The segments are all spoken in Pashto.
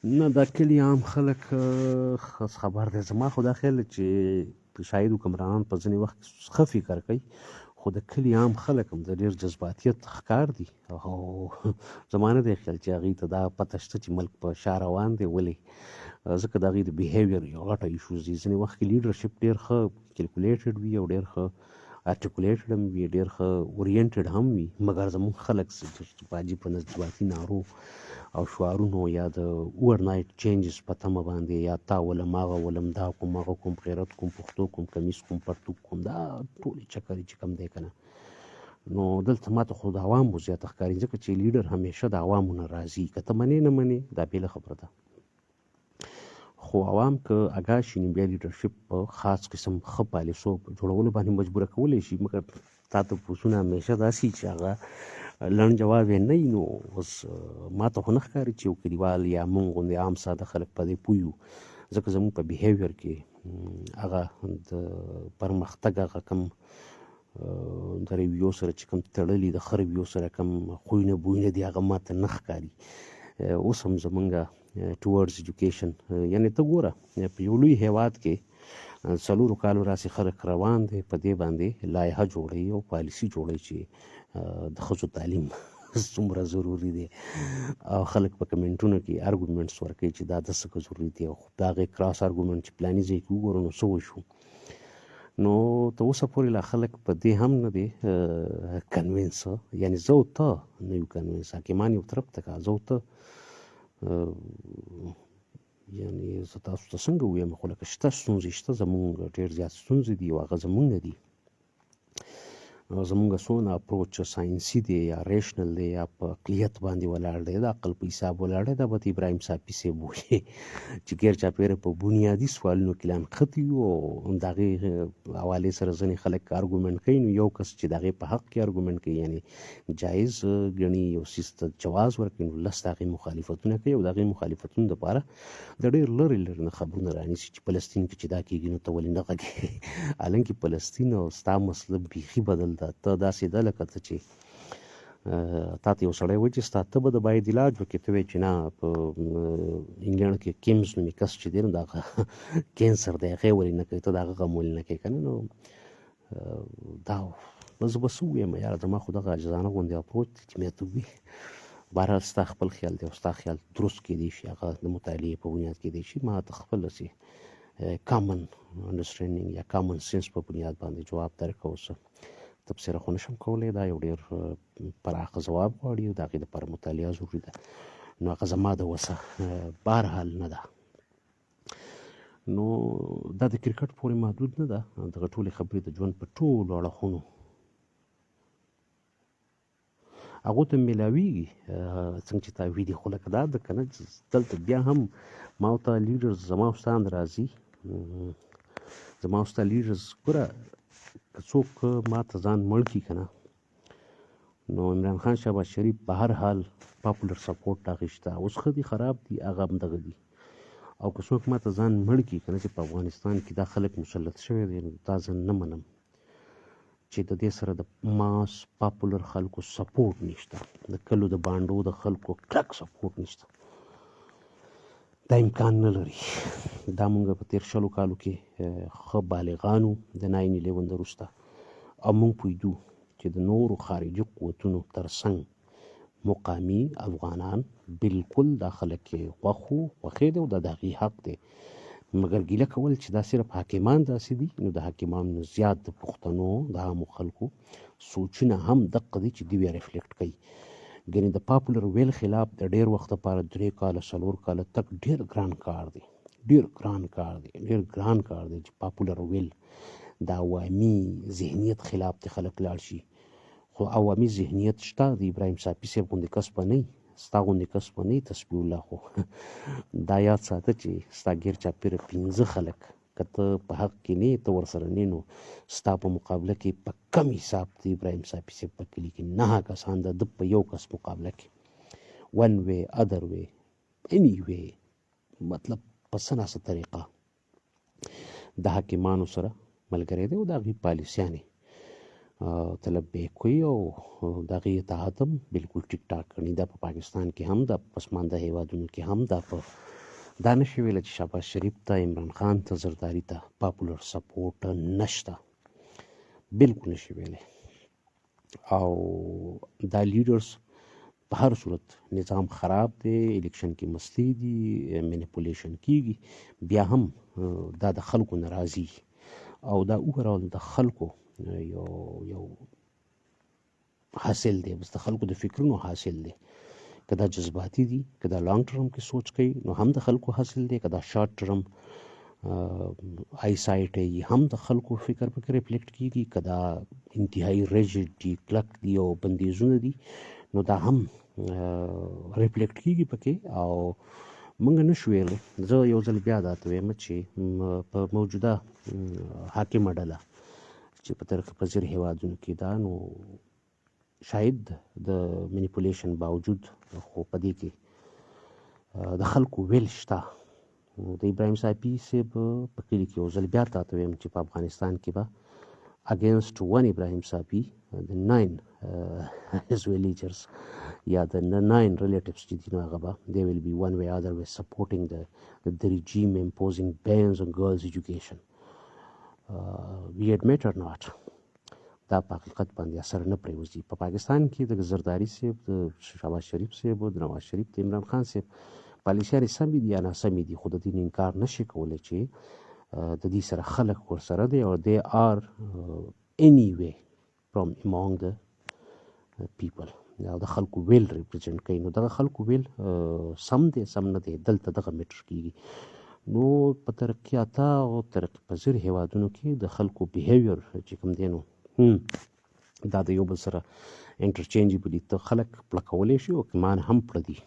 نه دا کلي عام خلک خاص خبر دی. زما خو دا خیال دی چې شاید حکمرانان په ځینې وخت کې ښه فکر کوي، خو د کلي عام خلک هم د ډېر جذباتیت ښکار دي. او زما نه دی خیال چې هغوی ته دا پته شته چې ملک په شا روان دی. ولې؟ ځکه د هغوی د بیهیویر یو غټه ایشوز دي. ځینې وخت کې لیډرشپ ډېر ښه کیلکولیټډ وي او ډېر ښه ارټیکولیټډ هم وي، ډېر ښه اورینټډ هم وي، مګر زموږ خلک په عجیبه نظریاتي نارو او شعارونو یا د اوور نایټ چینجز په تمه باندې یا تا ولم هغه ولم دا کوم هغه کوم غیرت کوم پښتو کوم کمیس کوم پرتوګ کوم دا ټولې چکرې چې کوم دی که نه، نو دلته ماته خو د عوامو زیاته ښکاري، ځکه چې لیډر همیشه د عوامو نه راځي. که ته منې نه منې دا بېله خبره ده، خو عوام که اګاه شي نو بیا لیډرشپ په خاص قسم ښه پالیسو په جوړولو باندې مجبوره کولی شي. مګر تا تپوسونه همیشه داسې چې هغه لنډ جواب یې نه وي. نو اوس ماته خو نه ښکاري چې یو کلیوال یا موږ غوندې عام ساده خلک په دې پوه یو، ځکه زموږ په بیهیویر کې هغه د پرمختګ هغه کم د رویو سره چې کوم تړلي د ښه رویو سره کوم خویونه بویونه دي هغه ماته نه ښکاري. اوس هم زمونږ ټوورډز ایجوکیشن، یعنې ته ګوره په یو لوی هیواد کې 4 کالو راسې خلک روان دی په دې باندې لایحه جوړوي او پالیسي جوړوي چې د ښځو تعلیم څومره ضروري دی، او خلک په کمنټونو کې ارګومنټس ورکوي چې دا داسې که ضروري دی، او د هغې کراس ارګومنټ چې پلاني ځای کې وګورو نو څه وشو. نو تر اوسه پورې لا خلک په دې هم نه دی کنوینس، یعنې زه او ته نه یو کنوینس. حاکمان یو طرف ته که زه او ته یعنې زه تاسو ته څنګه ووایم، خو لکه شته ستونزې شته، زمونږ ډېر زیات ستونزې دي او هغه زمونږ نه دي. زمونږ څونه اپروچ ساینسي دی یا ریشنل دی یا په عقلیت باندې ولاړ دی، د عقل په حساب ولاړ دی. دا به ابراهیم صافي صاحب وایي چې ګیر چاپېره په بنیادي سوالونو کې لا نښتي یو او د هغې حوالې سره ځینې خلک ارګومنټ کوي. نو یو کس چې د هغې په حق کې ارګومنټ کوي، یعنې جایز ګڼي یو څیز ته جواز ورکوي، نو لس د هغې مخالفتونه کوي او د هغې مخالفتونو دپاره د ډېر لرې لرې نه خبرونه رانیسي چې فلسطین کې چې دا کېږي نو ته ولې نه غږېږې. حالانکې فلسطین او ستا مسله بیخي بدل ده. ته داسې ده لکه ته چې تا ته یو سړی وایي چې ستا ته به د باید علاج وکړي، ته وایې چې نه په انګلینډ کې کیمز نومې کس چې دی نو د هغه کینسر دی، هغې ولې نه کوي، ته د هغه غم ولې نه کوې که نه. نو دا زه به څه ووایم یاره، زما خو دغه عاجزانه غوندې اپروچ دی چې مې ته ووایي. بهرحال ستا خپل خیال دی او ستا خیال درست کیدی شي، هغه د مطالعې په بنیاد کیدی شي. ما ته خپل هسې کامن انډرسټینډینګ یا کامن سینس په بنیاد باندې جواب درکړه. اوس تبصره خو نشم کولی، دا یو ډېر پراخه ځواب غواړي او د هغې دپاره مطالعه ضروري ده، نو هغه زما د وسه بهرحال نه ده. نو دا د کرکټ پورې محدود نه ده، دغه ټولې خبرې د ژوند په ټولو اړخونو هغو ته میلاویږي څنګه چې تاویل دي. خو لکه دا ده که نه، دلته بیا هم ما او ته لیډرز زما او ستا اندرازي زما او ستا لیډرز ګوره که څوک ما ته ځان مړ کړي که نه، نو عمران خان شهباز شریف په هر حال پاپولر سپورټ د هغې شته، اوس ښه دي خراب دي هغه هم دغه دي. او که څوک ما ته ځان مړ کړي که نه چې په افغانستان کې دا خلک مسلط شوی دی، نو دا زه نه منم چې د دې سره د ماس پاپولر خلکو سپورټ نشته، د کلو د بانډو د خلکو کلک سپورټ نشته، دا امکان نه لري. دا مونږ په تېر 20 کالو کې ښه بالغانو د 9/11 د وروسته، او مونږ پوهېدو چې د نورو خارجي قوتونو تر څنګ مقامي افغانان بالکل دا خلک یې خوښې دی او دا د هغې حق دی. مګر ګیله کول چې دا صرف حاکمان داسې دي، نو د حاکمانو نه زیات د پښتنو د عامو خلکو سوچونه هم دقه دي چې دوی یې ریفلیکټ کوي. ګنې د پاپولر ویل خلاف د ډېر وخت لپاره 3 کاله 4 کاله تک ډېر ګران کار دی، ډېر ګران کار دی چې پاپولر ویل د عوامي ذهنیت خلاف د خلک لاړ شي. خو عوامي ذهنیت شته، د ابراهیم صافي صاحب غوندې کس به نه وي، ستا غوندې کس به نه وي تسبیح الله. خو دا یاد ساته چې ستا ګیر چاپېره 5 خلک که ته په حق کې نه ته ورسره نه، نو ستا په مقابله کې په کم حساب د ابراهیم صافي صاحب په کلي کې 9 کسان د ده په یو کس مقابله کې ون وی ادر وی اینی وی، مطلب په څه ناسه طریقه د حاکمانو سره ملګری دی او د هغې پالیسیانې طلب به کوي او د هغې اطاعت هم بالکل ټیک ټاک کړي. دا په پاکستان کې هم دا پسمانده هیوادونو کې هم دا نشي ویلی چې شهباز شریف ته عمران خان ته زرداري ته پاپولر سپورټ نشته، بالکل نشي ویلی. او دا لیډرز په هر صورت نظام خراب دی، الیکشن کې مستې دي، مینیپولیشن کیږي، بیا هم دا د خلکو نه راځي او دا اوورال د خلکو یو حاصل دی، بس د خلکو د فکرونو حاصل دی. که دا جذباتي دي، که دا لانګ ټرم کې سوچ کوي نو هم د خلکو حاصل دی، که دا شارټ ټرم آی سایټ هم د خلکو فکر پکې ریفلیکټ کیږي، که دا انتهایی ریجډ دي، کلک دي او بندیزونه دي نو دا هم ریفلیکټ کیږي پکې. او موږ نشو ویلی، زه یو ځل بیا دا ته وایم چې په موجوده حاکمه ډله چې په ترقي پذیر هیوادونو کې دا نو شاید د مینیپولیشن باوجود خو په دې کې د خلکو ویل شته. د ابراهیم صاحبي صاحب په کلي کې یو ځل بیا تا ته وایم چې په افغانستان کې به against one Ibrahim Sapi, the 9 his villagers, the 9 relatives, they will be one way or other way supporting the regime imposing bans on girls' education. We admit or not, دا په حقیقت باندې اثر نه پرېوځي. په پاکستان کې د زرداري صاحب، د شهباز شریف صاحب، د نواز شریف، د عمران خان صاحب پالیسیانې سمې دي یا ناسمې دي، خو د دې انکار نشي کولی چې د دې سره خلک ورسره دی او they are anyway from among the people. او د خلکو ویل ریپرزینټ کوي. نو دغه خلکو ویل سم دی سم نه دی، دلته دغه میټر کیږي. نو په ترقي یافته او ترقي پذیر هیوادونو کې د خلکو بیهیویر چې کوم دی نو دا د یو بل سره انټرچینجبل ته خلک پړکولی شي او کمان هم پړدي،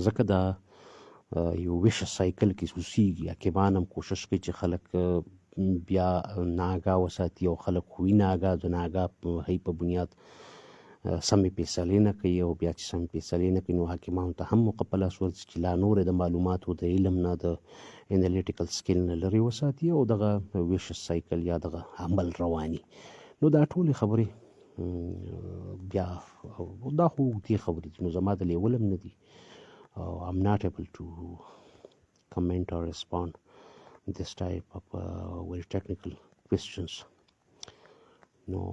ځکه دا یو ویش سایکل کې اوسیږي. حکیمان هم کوشش کوي چې خلک بیا ناآګاه وساتي او خلک وي ناآګاه د ناآګاه هی په بنیاد سمې فیصلې نه کوي او بیا چې سمې فیصلې نه کوي نو حاکمانو ته هم موقع په لاس ورځي چې لا نورې د معلوماتو د علم نه د انالیټیکل سکیل نه لرې وساتي او دغه ویش سایکل یا دغه عمل رواني. نو دا ټولې خبرې بیا دا خو اوږدې خبرې دي، نو زما د لیول هم نه دي. I'm not able to comment or respond this type of very technical questions. No,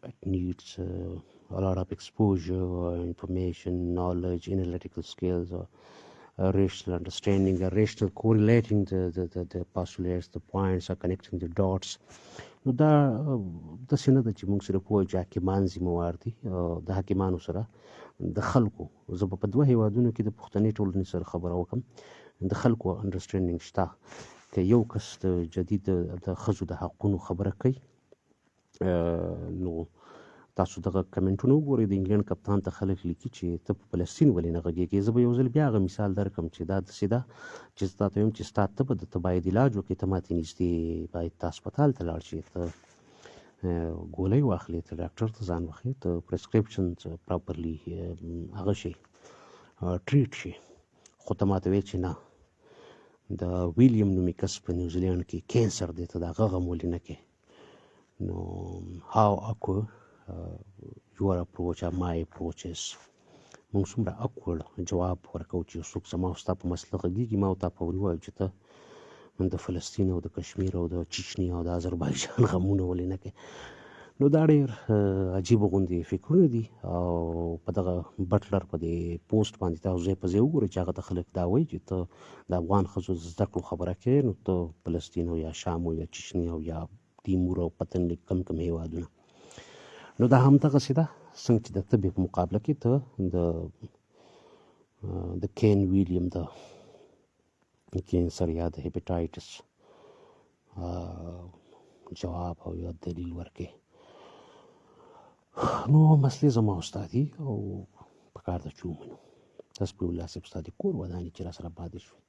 it needs a lot of exposure, information, knowledge, analytical skills, rational understanding, rational correlating the postulates, the points, or connecting the dots. نو دا داسې نه ده چې موږ صرف ووایو چې حاکمان ذمهوار دي. د حاکمانو سره د خلکو، زه به په 2 هیوادونو کې د پښتني ټولنې سره خبره وکړم، د خلکو انډرسټینډینګ شته. که یو کس د جدید د ښځو د حقونو خبره کوي نو تاسو دغه کمنټونه وګورئ. د انګلند کپتان ته خلک لیکي چې ته په فلسطین ولې نه غږېږې. زه به یو ځل بیا هغه مثال درکړم چې دا داسې ده چې زه تاته وایم چې ستا ته به ته باید علاج وکړې، ته ماته نږدې باید ته هسپتال ته لاړ شې، ته ګولۍ واخلې، ته ډاکټر ته ځان وښیې، ته پرسکرپشن پراپرلی هغه شي ټریټ شي. خو ته ماته وایې چې نه، د ویلیام نومي کس په نیوزیلینډ کې کینسر دی، ته د هغه غم ولې نه کوې. نو how awkward your approach or my approach is. موږ څومره awkward جواب ورکوو چې څوک زما او ستا په مسله غږېږي، ما او تا په وایو چې ته د فلسطین او د کشمیر او د چچني او د آذربایجان غمونه ولې نه کوې. نو دا ډېر عجیبه غوندې فکرونه دي. او په دغه بټلر په دې پوسټ باندې تاسو ځای په ځای وګورئ چې هغه ته خلک دا وایي چې ته د افغان ښځو د زده کړو خبره کوې نو ته فلسطین او یا شام او یا چچني او یا تیمور او پتن کم هیوادونه. نو دا هم دغسې ده څنګه چې د طبې په مقابله کې ته د کین ویلیام د کینسر یا د هیپاټایټس جواب او یا دلیل ورکې. نو مسلې زما او ستا دي او پکار ده چې ومنو. حسبي الله صاحب ستا د کور ودانې چې را سره پاتې شوې،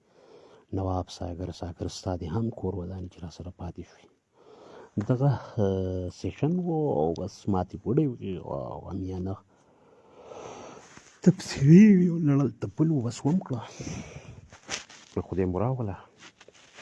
نواب ساګر ستا د هم کور ودانې چې را سره پاتې شوې. دغه سیشن و او بس ماتې پوډۍ وې او امیانه تبصرې وې او لړل تپل و بس وم کړه. خدای مو راوله.